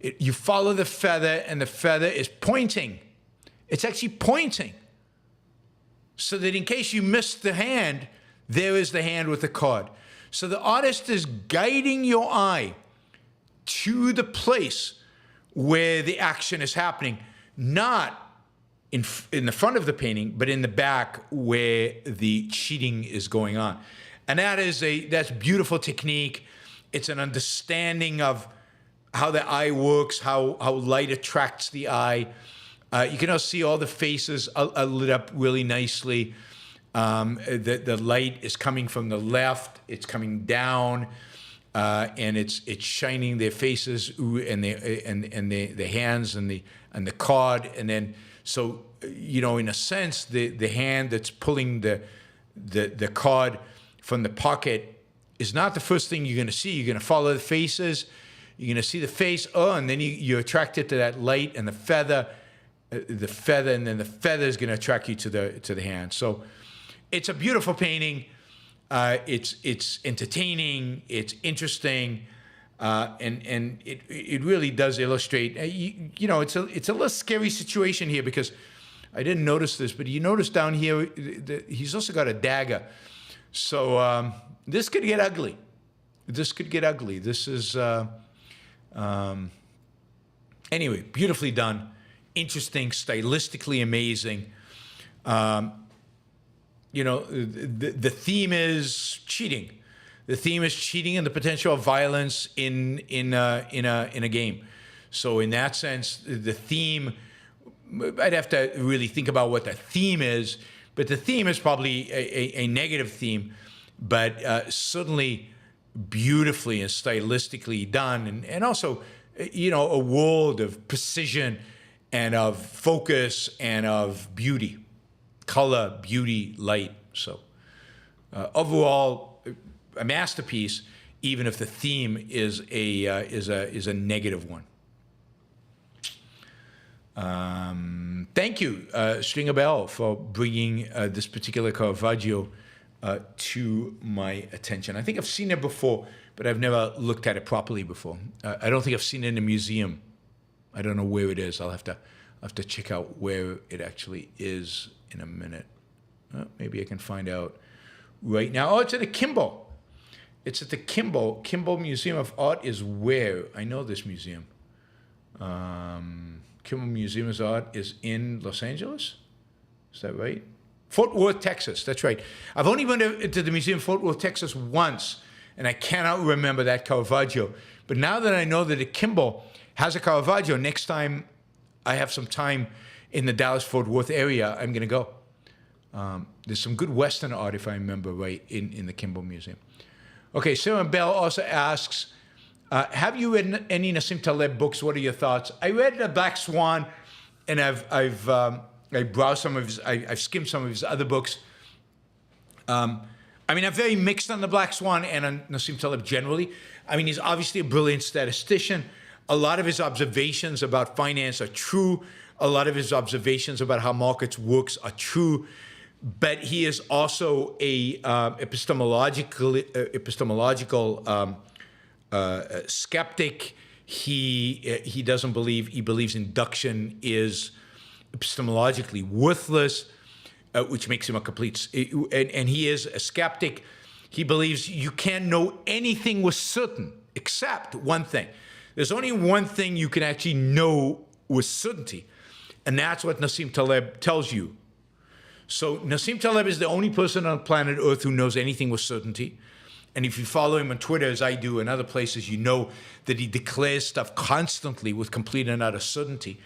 Speaker 2: You follow the feather, and the feather is pointing. It's actually pointing. So that in case you miss the hand, there is the hand with the card. So the artist is guiding your eye to the place where the action is happening, not in the front of the painting, but in the back where the cheating is going on. And that's beautiful technique. It's an understanding of how the eye works, how light attracts the eye. You can also see all the faces are lit up really nicely. The light is coming from the left. It's coming down, and it's shining their faces and the hands and the card. And then so in a sense, the hand that's pulling the card from the pocket is not the first thing you're going to see. You're going to follow the faces. You're going to see the face. And then you're attracted to that light and the feather, and then the feather is going to attract you to the hand. So it's a beautiful painting. It's entertaining. It's interesting, and it really does illustrate. It's a little scary situation here because I didn't notice this, but you notice down here he's also got a dagger. So this could get ugly. This is anyway, beautifully done. interesting, stylistically amazing. The theme is cheating. The theme is cheating and the potential of violence in a game. So in that sense, the theme, I'd have to really think about what the theme is, but the theme is probably a negative theme, but certainly beautifully and stylistically done, and also, a world of precision and of focus and of beauty, color, beauty, light. So overall, a masterpiece, even if the theme is a negative one. Thank you, Stringer Bell, for bringing this particular Caravaggio to my attention. I think I've seen it before, but I've never looked at it properly before. I don't think I've seen it in a museum. I don't know where it is. I'll have to check out where it actually is in a minute. Maybe I can find out right now. Oh, it's at the Kimball. It's at the Kimball. Kimball Museum of Art is where? I know this museum. Kimball Museum of Art is in Los Angeles? Is that right? Fort Worth, Texas. That's right. I've only been to the museum in Fort Worth, Texas once, and I cannot remember that Caravaggio. But now that I know that the Kimball has a Caravaggio, next time I have some time in the Dallas-Fort Worth area, I'm going to go. There's some good Western art, if I remember right, in the Kimball Museum. Okay, Sarah Bell also asks, have you read any Nassim Taleb books? What are your thoughts? I read The Black Swan, and I browsed some of his, I've skimmed some of his other books. I'm very mixed on The Black Swan and on Nassim Taleb generally. He's obviously a brilliant statistician. A lot of his observations about finance are true. A lot of his observations about how markets works are true. But he is also a epistemological skeptic. He doesn't believe, he believes induction is epistemologically worthless, which makes him a complete, and he is a skeptic. He believes you can't know anything with certain except one thing. There's only one thing you can actually know with certainty, and that's what Nassim Taleb tells you. So Nassim Taleb is the only person on planet Earth who knows anything with certainty. And if you follow him on Twitter, as I do, and other places, you know that he declares stuff constantly with complete and utter certainty.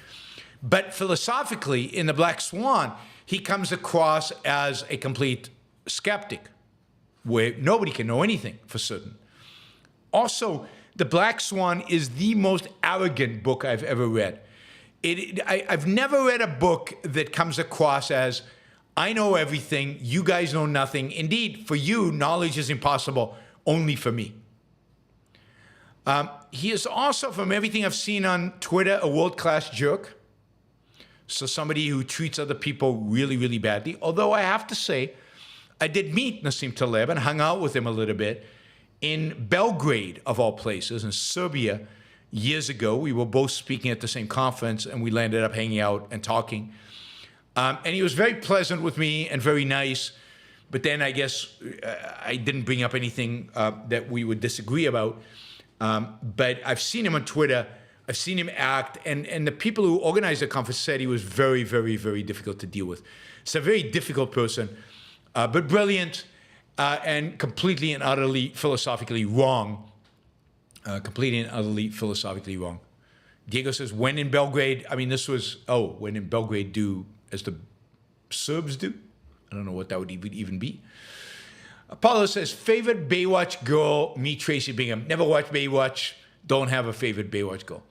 Speaker 2: But philosophically, in The Black Swan, he comes across as a complete skeptic, where nobody can know anything for certain. Also, The Black Swan is the most arrogant book I've ever read. I've never read a book that comes across as, I know everything, you guys know nothing. Indeed, for you, knowledge is impossible, only for me. He is also, from everything I've seen on Twitter, a world-class jerk. So somebody who treats other people really, really badly. Although I have to say, I did meet Nassim Taleb and hung out with him a little bit in Belgrade, of all places, in Serbia, years ago. We were both speaking at the same conference, and we landed up hanging out and talking. And he was very pleasant with me and very nice. But then I guess I didn't bring up anything that we would disagree about. But I've seen him on Twitter. I've seen him act, and the people who organized the conference said he was very, very, very difficult to deal with. He's a very difficult person, but brilliant and completely and utterly philosophically wrong. Completely and utterly philosophically wrong. Diego says, when in Belgrade, this was, when in Belgrade do as the Serbs do? I don't know what that would even be. Apollo says, favorite Baywatch girl, me, Tracy Bingham. Never watched Baywatch, don't have a favorite Baywatch girl.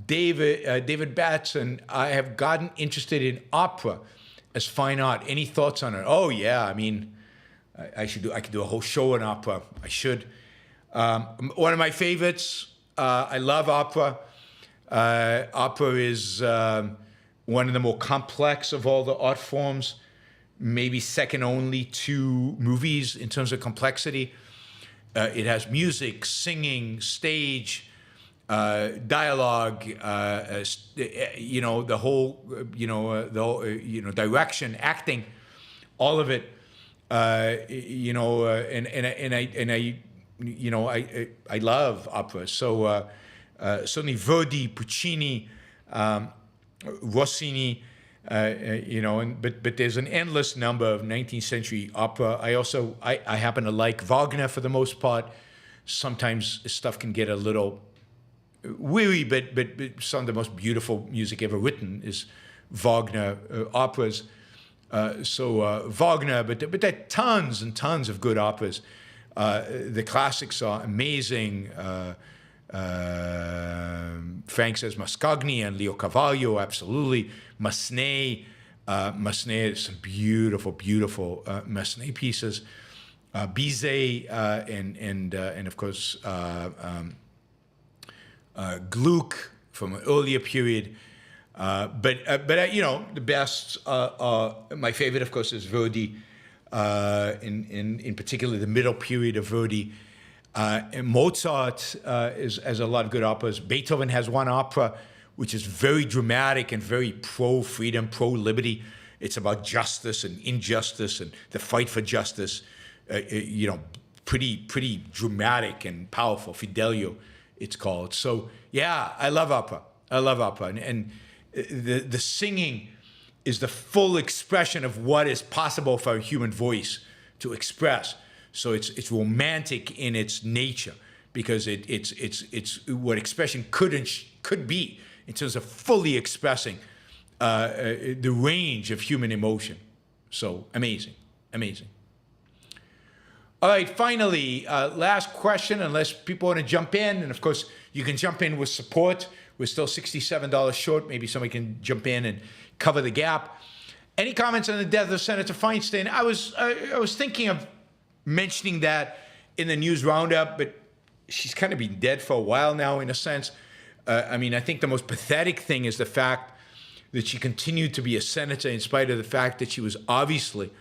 Speaker 2: David Batson, I have gotten interested in opera as fine art. Any thoughts on it? Oh yeah, I could do a whole show on opera. I should. One of my favorites. I love opera. Opera is one of the more complex of all the art forms, maybe second only to movies in terms of complexity. It has music, singing, stage, dialogue, the whole, direction, acting, all of it. I love opera. So certainly Verdi, Puccini, Rossini, but there's an endless number of 19th century opera. I happen to like Wagner for the most part. Sometimes stuff can get a little weary, but some of the most beautiful music ever written is Wagner operas. Wagner, but there are tons and tons of good operas. The classics are amazing. Frank says Mascagni and Leo Caravaggio, absolutely. Massenet, some beautiful Massenet pieces. Bizet and of course Gluck from an earlier period. The best, my favorite, of course, is Verdi. In particular, the middle period of Verdi. And Mozart has a lot of good operas. Beethoven has one opera which is very dramatic and very pro-freedom, pro-liberty. It's about justice and injustice and the fight for justice. Pretty dramatic and powerful. Fidelio, it's called. So yeah, I love opera. And the singing is the full expression of what is possible for a human voice to express. So it's romantic in its nature because it's what expression could be in terms of fully expressing the range of human emotion. So amazing. All right, finally, last question, unless people want to jump in. And of course, you can jump in with support. We're still $67 short. Maybe somebody can jump in and cover the gap. Any comments on the death of Senator Feinstein? I was thinking of mentioning that in the news roundup, but she's kind of been dead for a while now, in a sense. I think the most pathetic thing is the fact that she continued to be a senator in spite of the fact that she was obviously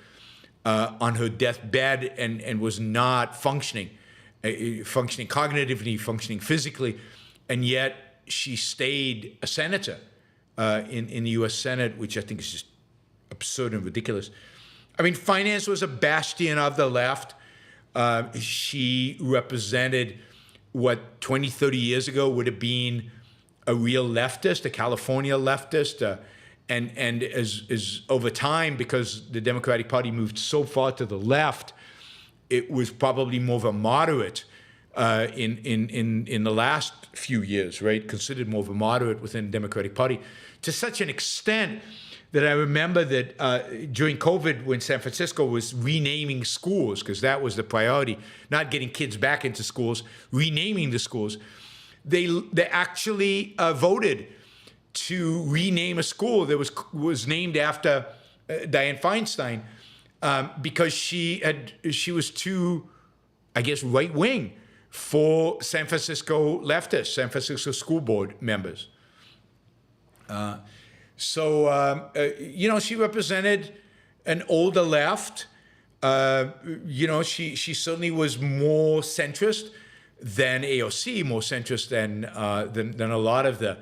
Speaker 2: on her deathbed and was not functioning cognitively, functioning physically, and yet she stayed a senator in the U.S. Senate, which I think is just absurd and ridiculous. Finance was a bastion of the left. She represented what 20, 30 years ago would have been a real leftist, a California leftist. And as over time, because the Democratic Party moved so far to the left, it was probably more of a moderate in the last few years, right? Considered more of a moderate within the Democratic Party, to such an extent that I remember that during COVID, when San Francisco was renaming schools, because that was the priority, not getting kids back into schools, renaming the schools, they actually voted to rename a school that was named after Dianne Feinstein because she was too, I guess, right wing for San Francisco leftists, San Francisco school board members. She represented an older left. She certainly was more centrist than AOC, more centrist than a lot of the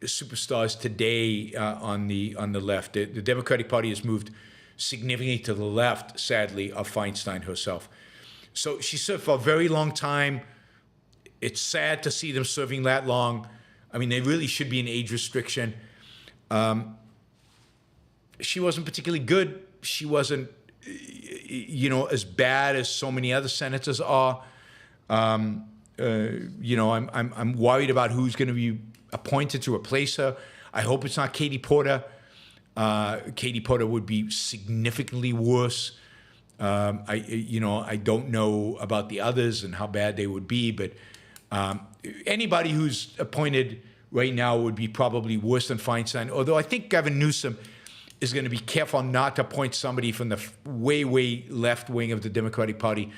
Speaker 2: superstars today on the left. The Democratic Party has moved significantly to the left, sadly, of Feinstein herself. So she served for a very long time. It's sad to see them serving that long. There really should be an age restriction. She wasn't particularly good. She wasn't, as bad as so many other senators are. I'm worried about who's going to be appointed to replace her. I hope it's not Katie Porter. Katie Porter would be significantly worse. I don't know about the others and how bad they would be, but anybody who's appointed right now would be probably worse than Feinstein. Although I think Gavin Newsom is going to be careful not to appoint somebody from the way left wing of the Democratic Party.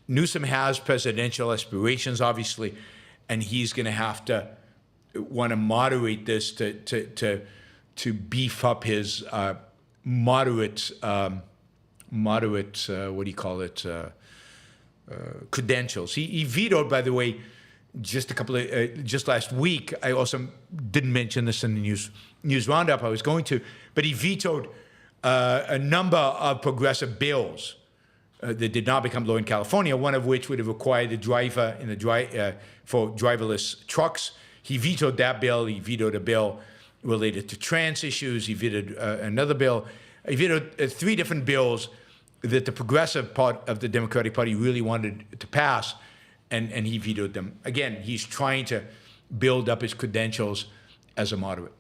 Speaker 2: Newsom has presidential aspirations, obviously, and he's going to have to want to moderate this to beef up his moderate credentials. He vetoed, by the way, just last week. I also didn't mention this in the news roundup. I was going to, but he vetoed a number of progressive bills that did not become law in California. One of which would have required the driver for driverless trucks. He vetoed that bill. He vetoed a bill related to trans issues. He vetoed another bill. He vetoed 3 different bills that the progressive part of the Democratic Party really wanted to pass, and he vetoed them. Again, he's trying to build up his credentials as a moderate.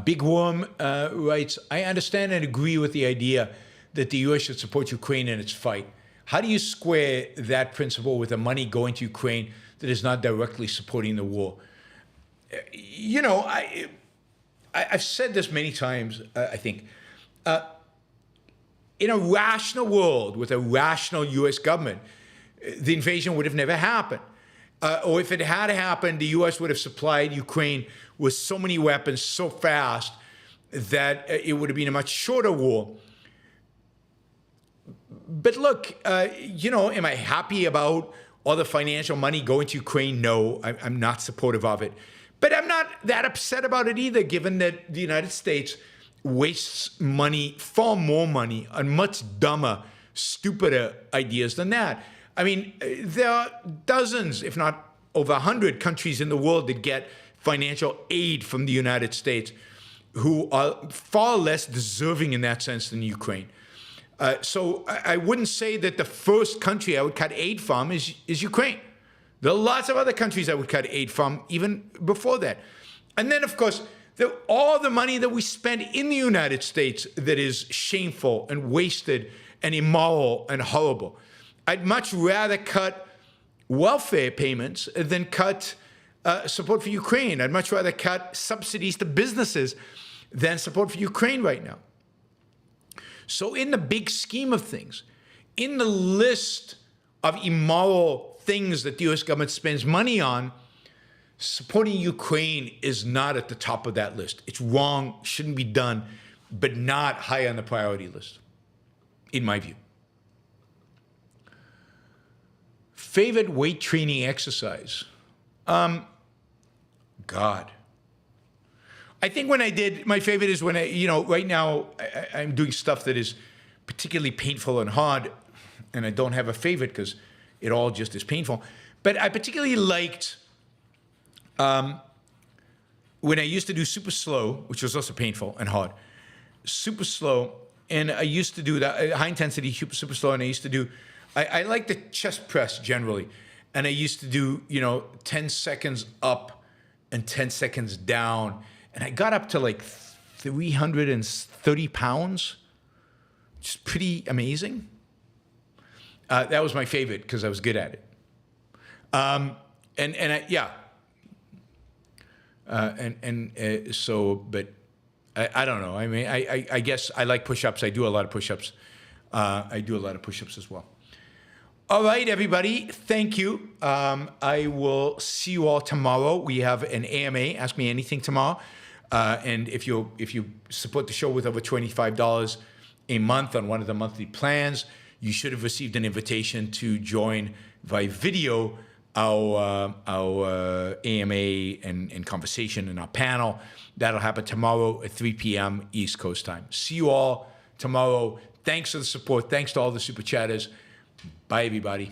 Speaker 2: Big Worm writes, I understand and agree with the idea that the U.S. should support Ukraine in its fight. How do you square that principle with the money going to Ukraine that is not directly supporting the war? You know, I've said this many times, I think. In a rational world with a rational U.S. government, the invasion would have never happened. Or if it had happened, the U.S. would have supplied Ukraine with so many weapons so fast that it would have been a much shorter war. But look, you know, am I happy about all the financial money going to Ukraine? No, I'm not supportive of it. But I'm not that upset about it either, given that the United States wastes money, far more money, on much dumber, stupider ideas than that. I mean, there are dozens, if not over 100 countries in the world that get financial aid from the United States who are far less deserving in that sense than Ukraine. So I wouldn't say that the first country I would cut aid from is Ukraine. There are lots of other countries I would cut aid from even before that. And then, of course, all the money that we spend in the United States that is shameful and wasted and immoral and horrible. I'd much rather cut welfare payments than cut support for Ukraine. I'd much rather cut subsidies to businesses than support for Ukraine right now. So in the big scheme of things, in the list of immoral things that the U.S. government spends money on, supporting Ukraine is not at the top of that list. It's wrong, shouldn't be done, but not high on the priority list, in my view. Favorite weight training exercise? God. I think when I did, my favorite is when right now I'm doing stuff that is particularly painful and hard, and I don't have a favorite because it all just is painful. But I particularly liked when I used to do super slow, which was also painful and hard, super slow, and I used to do that, high intensity, super slow, and I used to do, I like the chest press generally, and I used to do, 10 seconds up and 10 seconds down, and I got up to like 330 pounds, which is pretty amazing. That was my favorite because I was good at it. But I don't know. I mean, I guess I like push-ups. I do a lot of push-ups. I do a lot of push-ups as well. All right, everybody. Thank you. I will see you all tomorrow. We have an AMA, Ask Me Anything, tomorrow. And if you support the show with over $25 a month on one of the monthly plans, you should have received an invitation to join by video our AMA and conversation and our panel. That'll happen tomorrow at 3 p.m. East Coast time. See you all tomorrow. Thanks for the support. Thanks to all the super chatters. Bye, everybody.